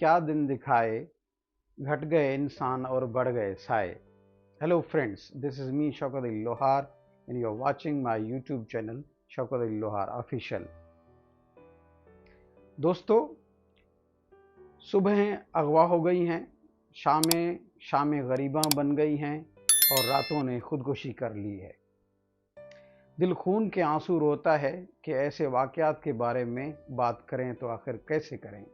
क्या दिन दिखाए, घट गए इंसान और बढ़ गए साए। Hello friends, this is me Shaukat Ali Lohar and you are watching my YouTube channel Shaukat Ali Lohar Official। दोस्तों, सुबहें अगवा हो गई हैं, शामें शामें गरीबां बन गई हैं और रातों ने खुदकुशी कर ली है। दिल खून के आंसू रोता है कि ऐसे वाक़यात के बारे में बात करें तो आखिर कैसे करें।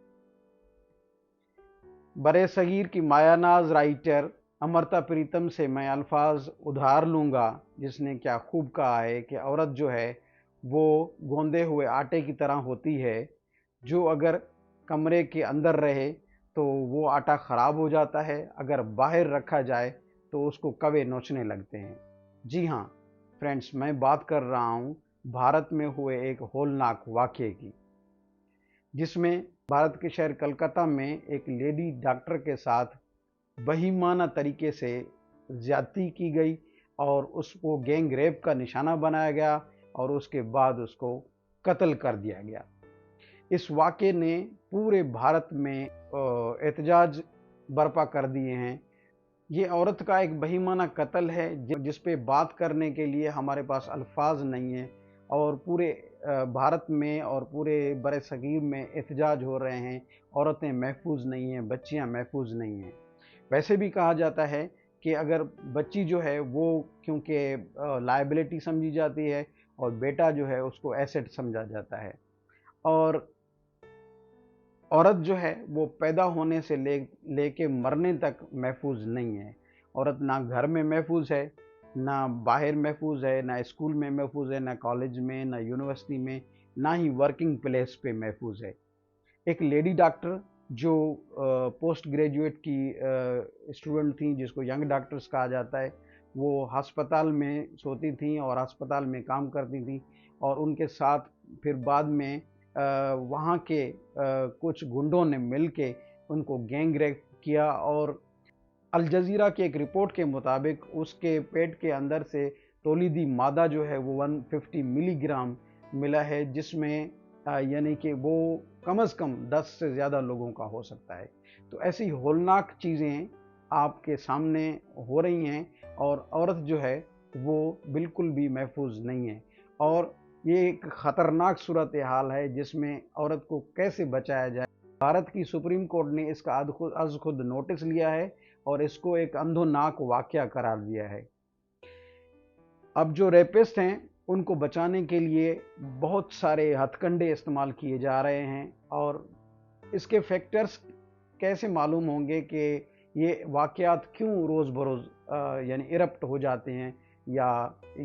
बड़े सगीर की मायानाज राइटर अमृता प्रीतम से मैं अल्फाज उधार लूँगा, जिसने क्या खूब कहा है कि औरत जो है वो गोंदे हुए आटे की तरह होती है, जो अगर कमरे के अंदर रहे तो वो आटा ख़राब हो जाता है, अगर बाहर रखा जाए तो उसको कवे नोचने लगते हैं। जी हाँ फ्रेंड्स, मैं बात कर रहा हूँ भारत में हुए एक होलनाक वाक़ये की, जिसमें भारत के शहर कलकत्ता में एक लेडी डॉक्टर के साथ बहीमाना तरीके से ज़्यादती की गई और उसको गैंग रेप का निशाना बनाया गया और उसके बाद उसको कत्ल कर दिया गया। इस वाक़ये ने पूरे भारत में एहतजाज बर्पा कर दिए हैं। ये औरत का एक बहीमाना कत्ल है जिस पे बात करने के लिए हमारे पास अल्फाज नहीं है और पूरे भारत में और पूरे बड़े सगीर में एहतजाज हो रहे हैं। औरतें महफूज नहीं हैं, बच्चियां महफूज नहीं हैं। वैसे भी कहा जाता है कि अगर बच्ची जो है वो क्योंकि लायबिलिटी समझी जाती है और बेटा जो है उसको एसेट समझा जाता है, और औरत जो है वो पैदा होने से लेके मरने तक महफूज नहीं है। औरत ना घर में महफूज है, ना बाहर महफूज है, ना स्कूल में महफूज है, ना कॉलेज में, ना यूनिवर्सिटी में, ना ही वर्किंग प्लेस पे महफूज है। एक लेडी डॉक्टर जो पोस्ट ग्रेजुएट की स्टूडेंट थी, जिसको यंग डॉक्टर्स कहा जाता है, वो अस्पताल में सोती थी और अस्पताल में काम करती थी और उनके साथ फिर बाद में वहाँ के कुछ गुंडों ने मिल के उनको गैंग रेप किया और अल जज़ीरा की एक रिपोर्ट के मुताबिक उसके पेट के अंदर से तौलीदी मादा जो है वो 150 मिलीग्राम मिला है, जिसमें यानी कि वो कम से कम 10 से ज़्यादा लोगों का हो सकता है। तो ऐसी होलनाक चीज़ें आपके सामने हो रही हैं और औरत जो है वो बिल्कुल भी महफूज नहीं है और ये एक ख़तरनाक सूरत हाल है जिसमें औरत को कैसे बचाया जाए। भारत की सुप्रीम कोर्ट ने इसका अज़ खुद नोटिस लिया है और इसको एक अंधोनाक वाक़या करार दिया है। अब जो रेपिस्ट हैं उनको बचाने के लिए बहुत सारे हथकंडे इस्तेमाल किए जा रहे हैं और इसके फैक्टर्स कैसे मालूम होंगे कि ये वाक़यात क्यों रोज़ बरोज़ यानी इरप्ट हो जाते हैं या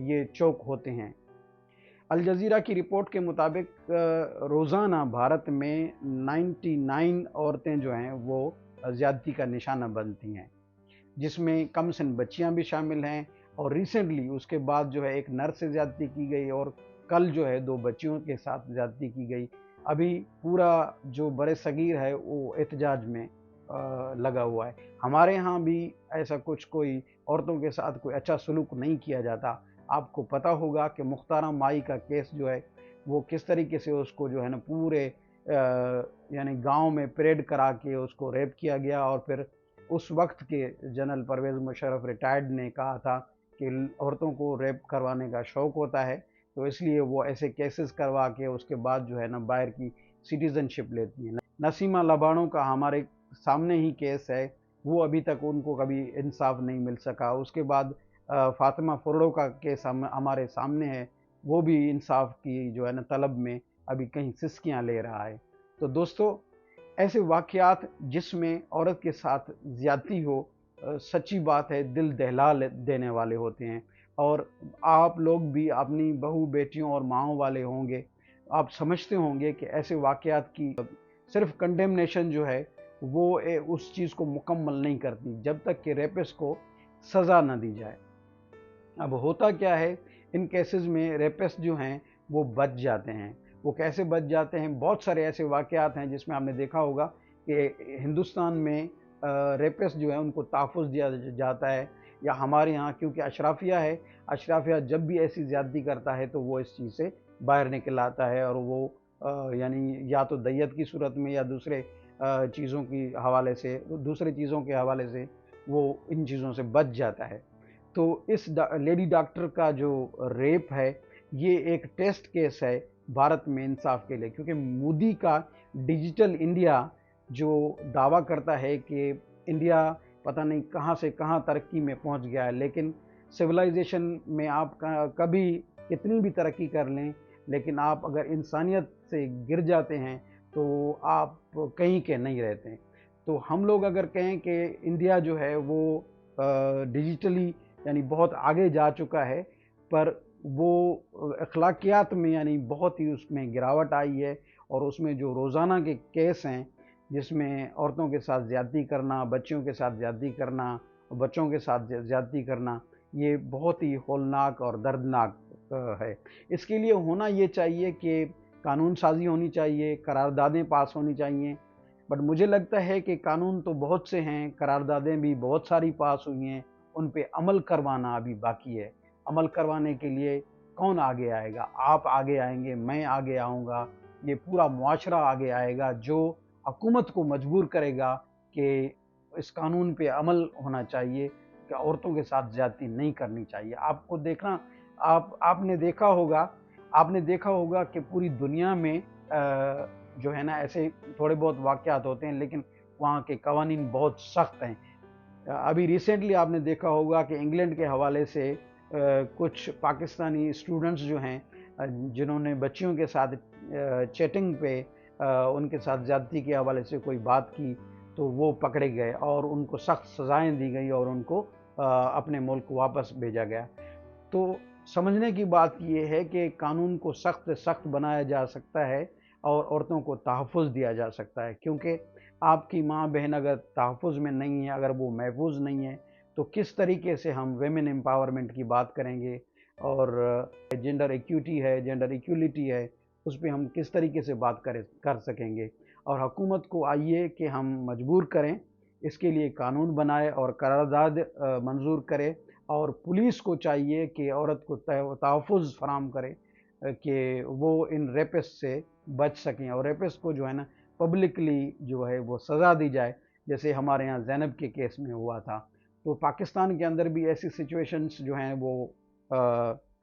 ये चौक होते हैं। अल जज़ीरा की रिपोर्ट के मुताबिक रोज़ाना भारत में 99 औरतें जो हैं वो ज़्यादती का निशाना बनती हैं, जिसमें कम सिन बच्चियां भी शामिल हैं और रिसेंटली उसके बाद जो है एक नर्स से ज़्यादती की गई और कल जो है 2 बच्चियों के साथ ज़्यादती की गई। अभी पूरा जो बड़े सगीर है वो एहतजाज में लगा हुआ है। हमारे यहाँ भी ऐसा कुछ कोई औरतों के साथ कोई अच्छा सलूक नहीं किया जाता। आपको पता होगा कि मुख्तारा माई का केस जो है वो किस तरीके से उसको जो है ना पूरे यानी गांव में परेड करा के उसको रेप किया गया और फिर उस वक्त के जनरल परवेज़ मुशर्रफ रिटायर्ड ने कहा था कि औरतों को रेप करवाने का शौक़ होता है, तो इसलिए वो ऐसे केसेस करवा के उसके बाद जो है ना बाहर की सिटीज़नशिप लेती हैं। नसीमा लबानों का हमारे सामने ही केस है, वो अभी तक उनको कभी इंसाफ नहीं मिल सका। उसके बाद फातिमा फुर्रो का केस हमारे सामने है, वो भी इंसाफ की जो है ना तलब में अभी कहीं सिसकियाँ ले रहा है। तो दोस्तों, ऐसे वाक़यात जिसमें औरत के साथ ज़्यादती हो, सच्ची बात है दिल दहला देने वाले होते हैं और आप लोग भी अपनी बहू बेटियों और माँओं वाले होंगे, आप समझते होंगे कि ऐसे वाक़यात की सिर्फ कंडेमनेशन जो है वो उस चीज़ को मुकम्मल नहीं करती जब तक कि रेपिस्ट को सज़ा न दी जाए। अब होता क्या है, इन केसेस में रेपिस्ट जो हैं वो बच जाते हैं। वो कैसे बच जाते हैं? बहुत सारे ऐसे वाक़यात हैं जिसमें आपने देखा होगा कि हिंदुस्तान में रेपिस्ट जो है उनको तहफ़्फ़ुज़ दिया जाता है, या हमारे यहाँ क्योंकि अशराफिया है, अशराफिया जब भी ऐसी ज़्यादती करता है तो वो इस चीज़ से बाहर निकल आता है और वो यानी या तो दैयत की सूरत में या दूसरे चीज़ों की हवाले से, दूसरे चीज़ों के हवाले से वो इन चीज़ों से बच जाता है। तो इस लेडी डॉक्टर का जो रेप है, ये एक टेस्ट केस है भारत में इंसाफ के लिए, क्योंकि मोदी का डिजिटल इंडिया जो दावा करता है कि इंडिया पता नहीं कहाँ से कहाँ तरक्की में पहुँच गया है, लेकिन सिविलाइजेशन में आप कभी कितनी भी तरक्की कर लें, लेकिन आप अगर इंसानियत से गिर जाते हैं तो आप कहीं के नहीं रहते हैं। तो हम लोग अगर कहें कि इंडिया जो है वो डिजिटली यानी बहुत आगे जा चुका है, पर वो अखलाकियात में यानी बहुत ही उसमें गिरावट आई है, और उसमें जो रोज़ाना के केस हैं जिसमें औरतों के साथ ज़्यादती करना, बच्चियों के साथ ज़्यादती करना, बच्चों के साथ ज़्यादती करना, ये बहुत ही हौलनाक और दर्दनाक है। इसके लिए होना ये चाहिए कि कानून साज़ी होनी चाहिए, करारदादें पास होनी चाहिए। बट मुझे लगता है कि कानून तो बहुत से हैं, करारदादें भी बहुत सारी पास हुई हैं, उन पे अमल करवाना अभी बाकी है। अमल करवाने के लिए कौन आगे आएगा? आप आगे आएंगे, मैं आगे आऊँगा, ये पूरा मुआशरा आगे आएगा जो हुकूमत को मजबूर करेगा कि इस कानून पे अमल होना चाहिए कि औरतों के साथ ज़्यादती नहीं करनी चाहिए। आपको देखना, आपने देखा होगा कि पूरी दुनिया में जो है ना, ऐसे थोड़े बहुत वाक़यात होते हैं, लेकिन वहाँ के कवानीन बहुत सख्त हैं। अभी रिसेंटली आपने देखा होगा कि इंग्लैंड के हवाले से कुछ पाकिस्तानी स्टूडेंट्स जो हैं, जिन्होंने बच्चियों के साथ चैटिंग पे उनके साथ ज़्यादती के हवाले से कोई बात की, तो वो पकड़े गए और उनको सख्त सज़ाएँ दी गई और उनको अपने मुल्क वापस भेजा गया। तो समझने की बात ये है कि कानून को सख्त से सख्त बनाया जा सकता है और औरतों को तहफ़्फ़ुज़ दिया जा सकता है, क्योंकि आपकी माँ बहन अगर तहफ़्फ़ुज़ में नहीं है, अगर वो महफूज नहीं है, तो किस तरीके से हम वेमेन एम्पावरमेंट की बात करेंगे, और जेंडर इक्विटी है, जेंडर इक्वलिटी है, उस पे हम किस तरीके से बात कर सकेंगे। और हुकूमत को आइए कि हम मजबूर करें, इसके लिए कानून बनाए और करारदाद मंजूर करे, और पुलिस को चाहिए कि औरत को तहफ़्फ़ुज़ फराम करे कि वो इन रेपिस्ट से बच सकें, और रेपिस्ट को जो है ना पब्लिकली जो है वो सज़ा दी जाए, जैसे हमारे यहाँ ज़ैनब के केस में हुआ था। तो पाकिस्तान के अंदर भी ऐसी सिचुएशंस जो हैं वो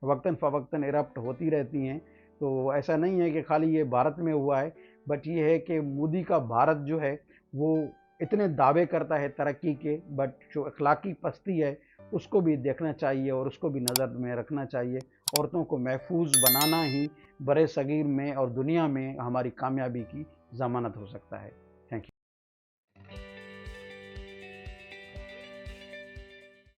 वक्तन फ़वक्तन इरप्ट होती रहती हैं। तो ऐसा नहीं है कि खाली ये भारत में हुआ है, बट ये है कि मोदी का भारत जो है वो इतने दावे करता है तरक्की के, बट जो अखलाकी पस्ती है उसको भी देखना चाहिए और उसको भी नज़र में रखना चाहिए। औरतों को महफूज बनाना ही बड़े सगीर में और दुनिया में हमारी कामयाबी की ज़मानत हो सकता है।